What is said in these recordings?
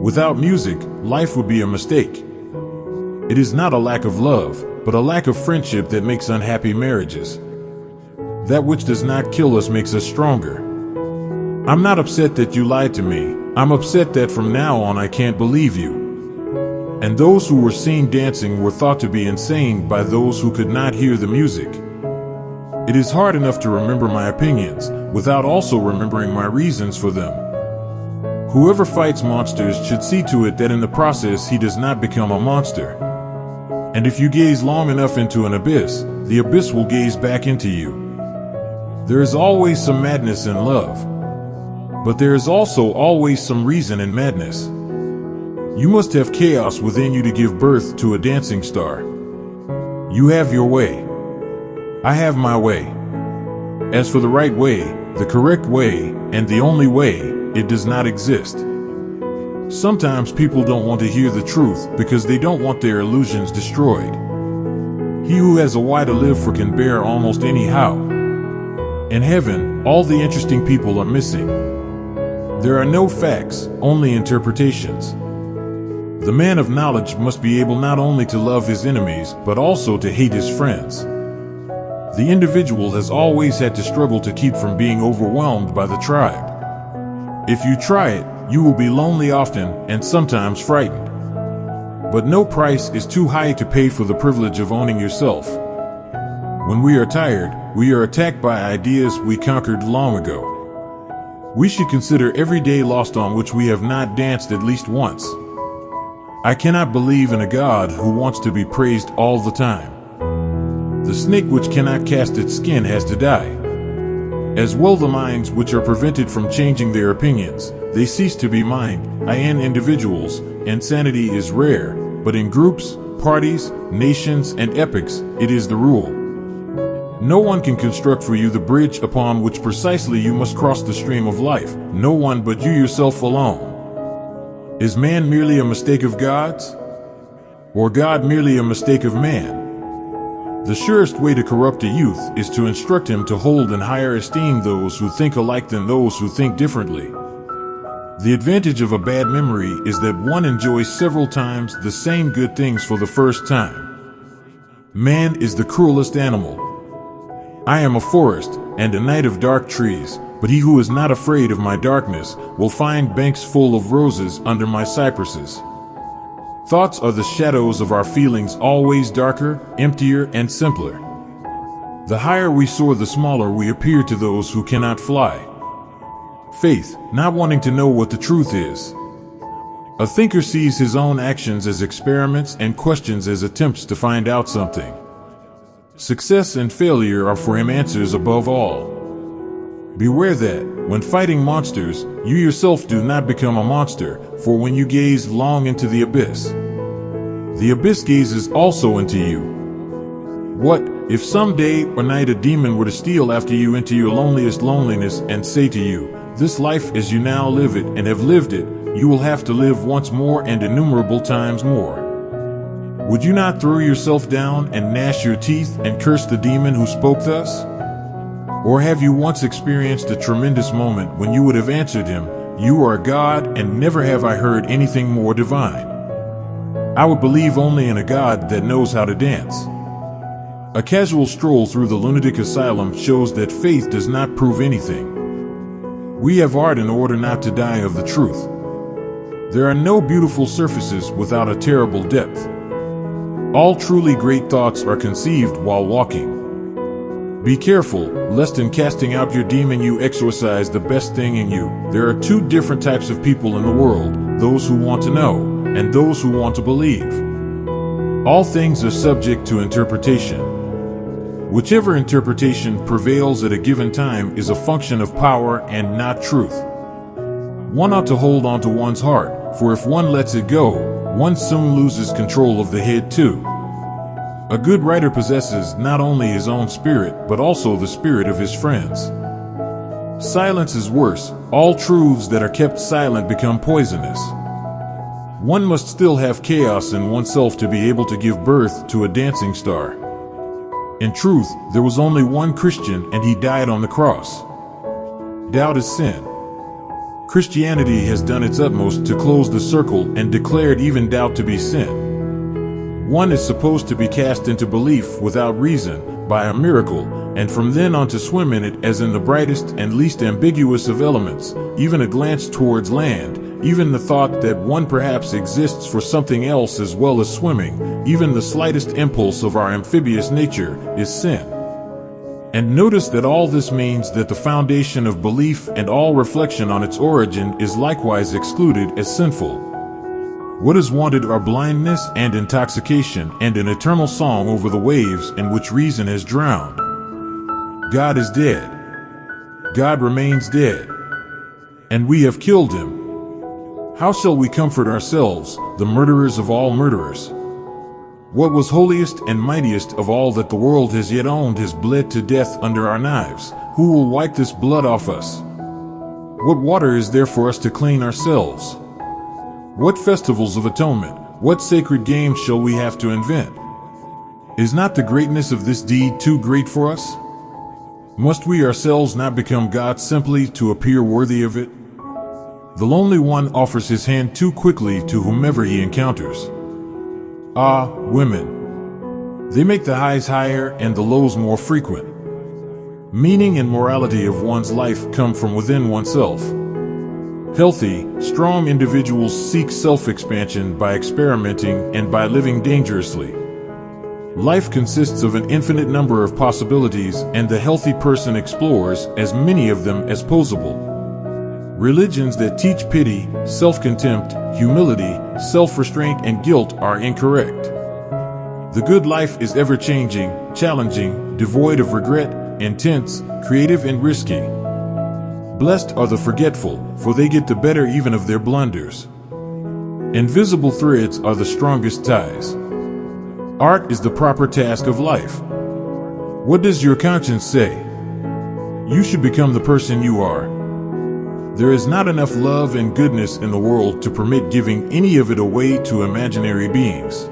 Without music, life would be a mistake. It is not a lack of love, but a lack of friendship that makes unhappy marriages. That which does not kill us makes us stronger. I'm not upset that you lied to me. I'm upset that from now on I can't believe you. And those who were seen dancing were thought to be insane by those who could not hear the music. It is hard enough to remember my opinions without also remembering my reasons for them. Whoever fights monsters should see to it that in the process he does not become a monster. And if you gaze long enough into an abyss, the abyss will gaze back into you. There is always some madness in love, but there is also always some reason in madness. You must have chaos within you to give birth to a dancing star. You have your way. I have my way. As for the right way, the correct way, and the only way, it does not exist. Sometimes people don't want to hear the truth because they don't want their illusions destroyed. He who has a why to live for can bear almost any how. In heaven, all the interesting people are missing. There are no facts, only interpretations. The man of knowledge must be able not only to love his enemies, but also to hate his friends. The individual has always had to struggle to keep from being overwhelmed by the tribe. If you try it, you will be lonely often and sometimes frightened. But no price is too high to pay for the privilege of owning yourself. When we are tired, we are attacked by ideas we conquered long ago. We should consider every day lost on which we have not danced at least once. I cannot believe in a God who wants to be praised all the time. The snake which cannot cast its skin has to die. As well the minds which are prevented from changing their opinions, they cease to be mind. In individuals, insanity is rare, but in groups, parties, nations, and epochs, it is the rule. No one can construct for you the bridge upon which precisely you must cross the stream of life, no one but you yourself alone. Is man merely a mistake of God's? Or God merely a mistake of man? The surest way to corrupt a youth is to instruct him to hold in higher esteem those who think alike than those who think differently. The advantage of a bad memory is that one enjoys several times the same good things for the first time. Man is the cruelest animal. I am a forest and a night of dark trees, but he who is not afraid of my darkness will find banks full of roses under my cypresses. Thoughts are the shadows of our feelings, always darker, emptier, and simpler. The higher we soar, the smaller we appear to those who cannot fly. Faith, not wanting to know what the truth is. A thinker sees his own actions as experiments and questions as attempts to find out something. Success and failure are for him answers above all. Beware that, when fighting monsters, you yourself do not become a monster, for when you gaze long into the abyss gazes also into you. What, if some day or night a demon were to steal after you into your loneliest loneliness and say to you, "This life as you now live it and have lived it, you will have to live once more and innumerable times more." Would you not throw yourself down and gnash your teeth and curse the demon who spoke thus? Or have you once experienced a tremendous moment when you would have answered him, "You are God, and never have I heard anything more divine"? I would believe only in a God that knows how to dance. A casual stroll through the lunatic asylum shows that faith does not prove anything. We have art in order not to die of the truth. There are no beautiful surfaces without a terrible depth. All truly great thoughts are conceived while walking. Be careful, lest in casting out your demon you exorcise the best thing in you. There are two different types of people in the world, those who want to know, and those who want to believe. All things are subject to interpretation. Whichever interpretation prevails at a given time is a function of power and not truth. One ought to hold on to one's heart, for if one lets it go, one soon loses control of the head too. A good writer possesses not only his own spirit, but also the spirit of his friends. Silence is worse. All truths that are kept silent become poisonous. One must still have chaos in oneself to be able to give birth to a dancing star. In truth, there was only one Christian and he died on the cross. Doubt is sin. Christianity has done its utmost to close the circle and declared even doubt to be sin. One is supposed to be cast into belief without reason, by a miracle, and from then on to swim in it as in the brightest and least ambiguous of elements, even a glance towards land, even the thought that one perhaps exists for something else as well as swimming, even the slightest impulse of our amphibious nature, is sin. And notice that all this means that the foundation of belief and all reflection on its origin is likewise excluded as sinful. What is wanted are blindness and intoxication and an eternal song over the waves in which reason has drowned. God is dead. God remains dead. And we have killed him. How shall we comfort ourselves, the murderers of all murderers? What was holiest and mightiest of all that the world has yet owned has bled to death under our knives. Who will wipe this blood off us? What water is there for us to clean ourselves? What festivals of atonement, what sacred games shall we have to invent? Is not the greatness of this deed too great for us? Must we ourselves not become God simply to appear worthy of it? The lonely one offers his hand too quickly to whomever he encounters. Ah, women. They make the highs higher and the lows more frequent. Meaning and morality of one's life come from within oneself. Healthy, strong individuals seek self-expansion by experimenting and by living dangerously. Life consists of an infinite number of possibilities, and the healthy person explores as many of them as possible. Religions that teach pity, self-contempt, humility, self-restraint, and guilt are incorrect. The good life is ever-changing, challenging, devoid of regret, intense, creative, and risky. Blessed are the forgetful, for they get the better even of their blunders. Invisible threads are the strongest ties. Art is the proper task of life. What does your conscience say? You should become the person you are. There is not enough love and goodness in the world to permit giving any of it away to imaginary beings.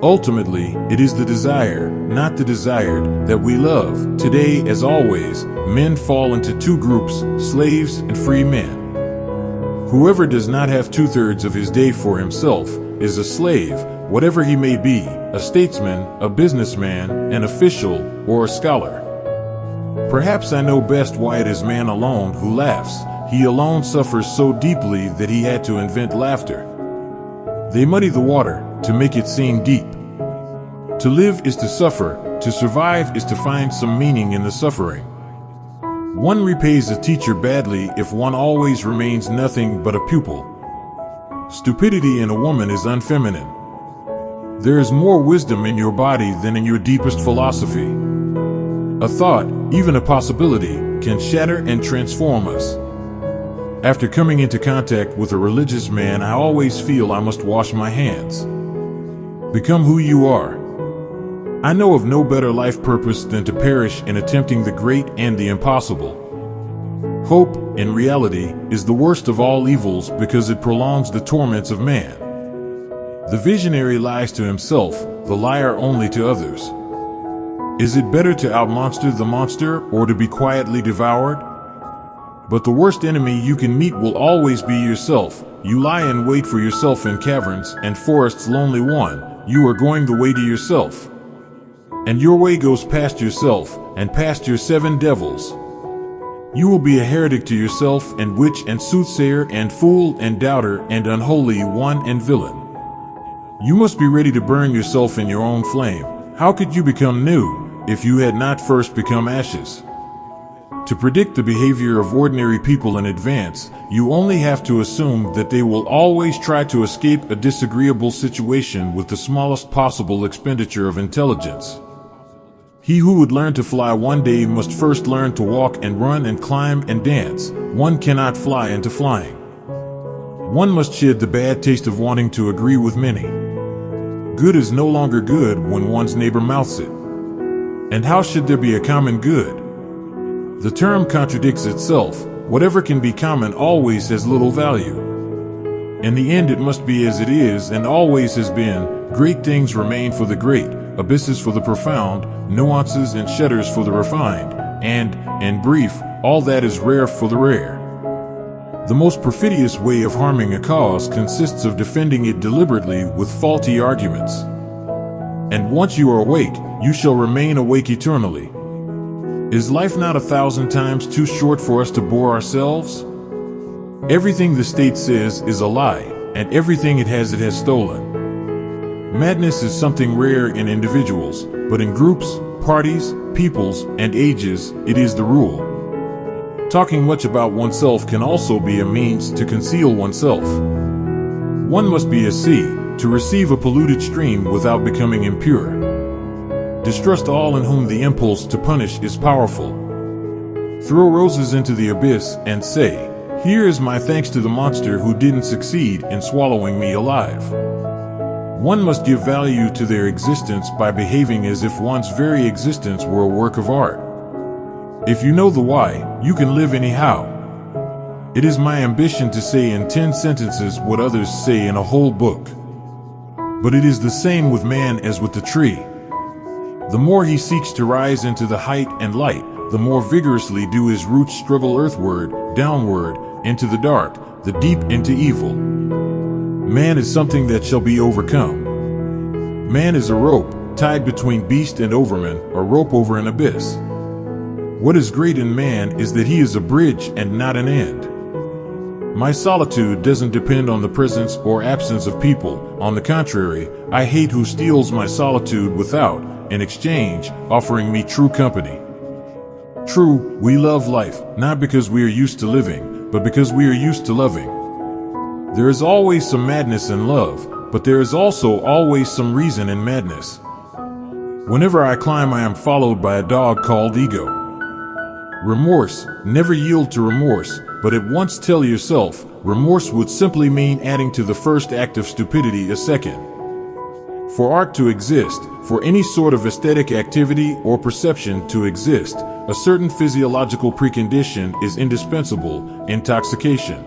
Ultimately, it is the desire, not the desired, that we love. Today, as always, men fall into two groups, slaves and free men. Whoever does not have 2/3 of his day for himself is a slave, whatever he may be, a statesman, a businessman, an official, or a scholar. Perhaps I know best why it is man alone who laughs. He alone suffers so deeply that he had to invent laughter. They muddy the water to make it seem deep. To live is to suffer, to survive is to find some meaning in the suffering. One repays a teacher badly if one always remains nothing but a pupil. Stupidity in a woman is unfeminine. There is more wisdom in your body than in your deepest philosophy. A thought, even a possibility, can shatter and transform us. After coming into contact with a religious man, I always feel I must wash my hands. Become who you are. I know of no better life purpose than to perish in attempting the great and the impossible. Hope, in reality, is the worst of all evils because it prolongs the torments of man. The visionary lies to himself, the liar only to others. Is it better to outmonster the monster or to be quietly devoured? But the worst enemy you can meet will always be yourself. You lie in wait for yourself in caverns and forests, lonely one. You are going the way to yourself. And your way goes past yourself and past your 7 devils. You will be a heretic to yourself and witch and soothsayer and fool and doubter and unholy one and villain. You must be ready to burn yourself in your own flame. How could you become new if you had not first become ashes? To predict the behavior of ordinary people in advance, you only have to assume that they will always try to escape a disagreeable situation with the smallest possible expenditure of intelligence. He who would learn to fly one day must first learn to walk and run and climb and dance. One cannot fly into flying. One must shed the bad taste of wanting to agree with many. Good is no longer good when one's neighbor mouths it. And how should there be a common good? The term contradicts itself. Whatever can be common always has little value. In the end, it must be as it is and always has been. Great things remain for the great, abysses for the profound, nuances and shudders for the refined, and, in brief, all that is rare for the rare. The most perfidious way of harming a cause consists of defending it deliberately with faulty arguments. And once you are awake, you shall remain awake eternally. Is life not 1,000 times too short for us to bore ourselves? Everything the state says is a lie, and everything it has stolen. Madness is something rare in individuals, but in groups, parties, peoples, and ages, it is the rule. Talking much about oneself can also be a means to conceal oneself. One must be a sea to receive a polluted stream without becoming impure. Distrust all in whom the impulse to punish is powerful. Throw roses into the abyss and say, "Here is my thanks to the monster who didn't succeed in swallowing me alive." One must give value to their existence by behaving as if one's very existence were a work of art. If you know the why, you can live anyhow. It is my ambition to say in 10 sentences what others say in a whole book. But it is the same with man as with the tree. The more he seeks to rise into the height and light, the more vigorously do his roots struggle earthward, downward, into the dark, the deep into evil. Man is something that shall be overcome. Man is a rope, tied between beast and overman, a rope over an abyss. What is great in man is that he is a bridge and not an end. My solitude doesn't depend on the presence or absence of people. On the contrary, I hate who steals my solitude without, in exchange, offering me true company. True, we love life, not because we are used to living, but because we are used to loving. There is always some madness in love, but there is also always some reason in madness. Whenever I climb, I am followed by a dog called ego. Remorse, never yield to remorse, but at once tell yourself, remorse would simply mean adding to the first act of stupidity a second. For art to exist, for any sort of aesthetic activity or perception to exist, a certain physiological precondition is indispensable: intoxication.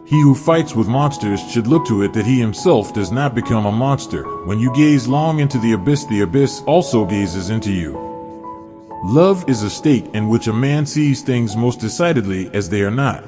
He who fights with monsters should look to it that he himself does not become a monster. When you gaze long into the abyss also gazes into you. Love is a state in which a man sees things most decidedly as they are not.